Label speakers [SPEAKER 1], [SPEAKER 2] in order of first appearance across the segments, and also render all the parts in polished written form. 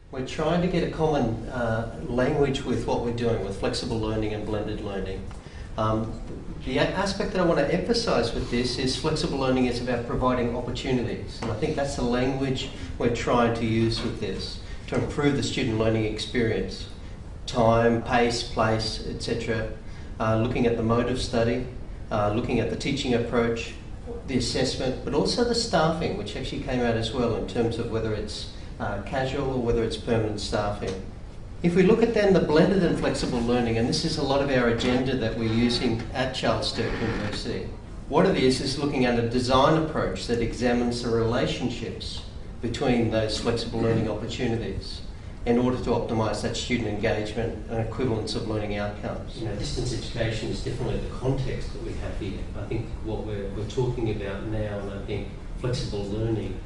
[SPEAKER 1] We're trying to get a common language with what we're doing with flexible learning and blended learning. The aspect that I want to emphasise with this is flexible learning is about providing opportunities, and I think that's the language we're trying to use with this to improve the student learning experience. Time, pace, place, etc. Looking at the mode of study, looking at the teaching approach, the assessment, but also the staffing, which actually came out as well in terms of whether it's casual or whether it's permanent staffing. If we look at then the blended and flexible learning, and this is a lot of our agenda that we're using at Charles Sturt University, what it is looking at a design approach that examines the relationships between those flexible learning opportunities in order to optimise that student engagement and equivalence of learning outcomes. Distance education is definitely the context that we have here. I think what we're talking about now, and I think flexible learning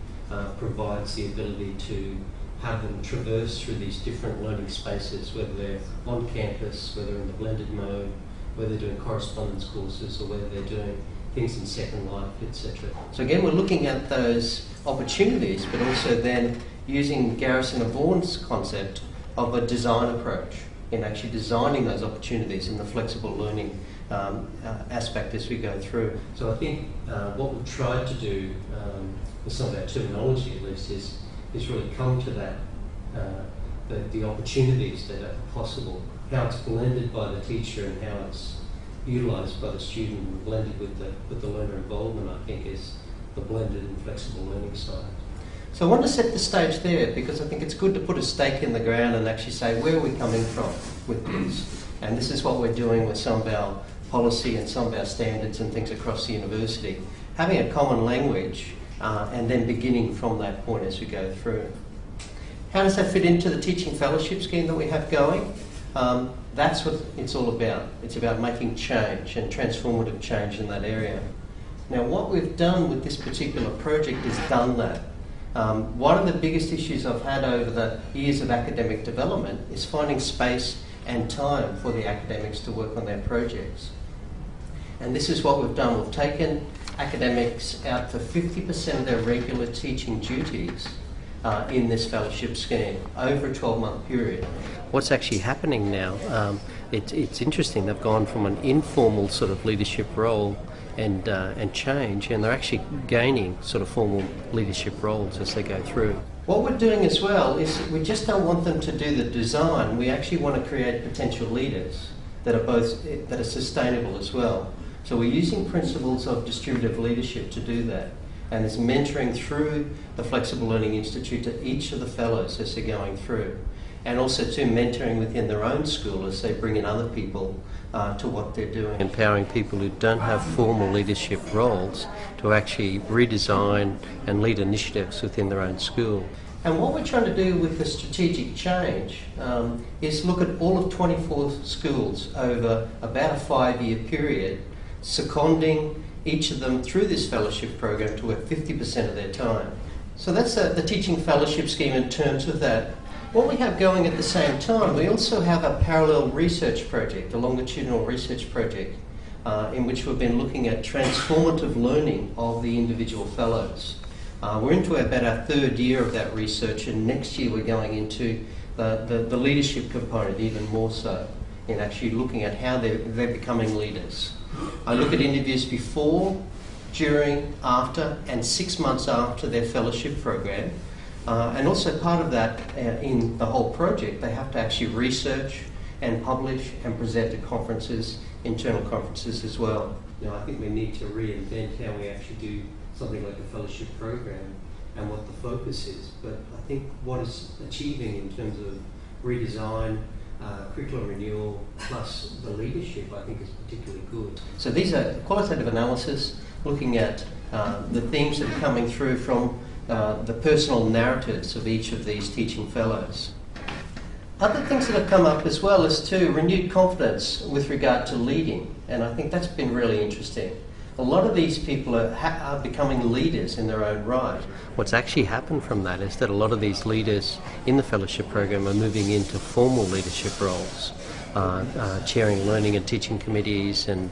[SPEAKER 1] provides the ability to have them traverse through these different learning spaces, whether they're on campus, whether in the blended mode, whether they're doing correspondence courses or whether they're doing things in Second Life, etc. So again, we're looking at those opportunities, but also then using Garrison and Vaughan's concept of a design approach in actually designing those opportunities in the flexible learning aspect as we go through. So I think what we've tried to do with some of our terminology at least is really come to that, the opportunities that are possible, how it's blended by the teacher and how it's utilised by the student and blended with the learner involvement, I think, is the blended and flexible learning side. So I want to set the stage there because I think it's good to put a stake in the ground and actually say where are we coming from with this. And this is what we're doing with some of our policy and some of our standards and things across the university. Having a common language and then beginning from that point as we go through. How does that fit into the teaching fellowship scheme that we have going? That's what it's all about. It's about making change and transformative change in that area. Now what we've done with this particular project is done that. One of the biggest issues I've had over the years of academic development is finding space and time for the academics to work on their projects. And this is what we've done. We've taken academics out for 50% of their regular teaching duties in this fellowship scheme over a 12-month period. What's actually happening now, it's interesting, they've gone from an informal sort of leadership role and change, and they're actually gaining sort of formal leadership roles as they go through. What we're doing as well is we just don't want them to do the design, we actually want to create potential leaders that are sustainable as well. So we're using principles of distributive leadership to do that, and there's mentoring through the Flexible Learning Institute to each of the fellows as they're going through, and also to mentoring within their own school as they bring in other people to what they're doing. Empowering people who don't have formal leadership roles to actually redesign and lead initiatives within their own school. And what we're trying to do with the strategic change is look at all of 24 schools over about a 5-year period, seconding each of them through this fellowship program to work 50% of their time. So that's the teaching fellowship scheme in terms of that. What we have going at the same time, we also have a parallel research project, a longitudinal research project, in which we've been looking at transformative learning of the individual fellows. We're into about our 3rd year of that research, and next year we're going into the leadership component even more so, in actually looking at how they're becoming leaders. I look at interviews before, during, after, and 6 months after their fellowship program. And also part of that in the whole project, they have to actually research and publish and present at conferences, internal conferences as well. Now I think we need to reinvent how we actually do something like a fellowship program and what the focus is. But I think what it's achieving in terms of redesign, curriculum renewal, plus the leadership, I think is particularly good. So these are qualitative analysis, looking at the themes that are coming through from the personal narratives of each of these teaching fellows. Other things that have come up as well is too renewed confidence with regard to leading, and I think that's been really interesting. A lot of these people are becoming leaders in their own right. What's actually happened from that is that a lot of these leaders in the fellowship program are moving into formal leadership roles, chairing learning and teaching committees and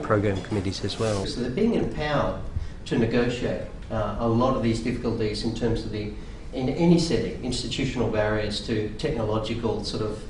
[SPEAKER 1] program committees as well. So they're being empowered to negotiate a lot of these difficulties in terms of the in any setting, institutional barriers to technological sort of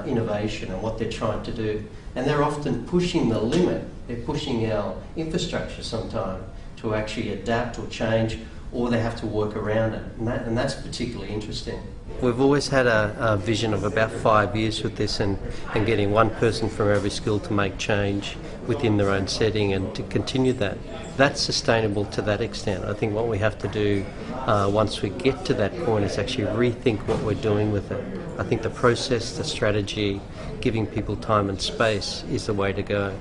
[SPEAKER 1] innovation and what they're trying to do. And they're often pushing the limit. They're pushing our infrastructure sometimes to actually adapt or change, or they have to work around it. And that's particularly interesting. We've always had a vision of about 5 years with this and getting one person from every school to make change within their own setting and to continue that. That's sustainable to that extent. I think what we have to do once we get to that point is actually rethink what we're doing with it. I think the process, the strategy, giving people time and space is the way to go.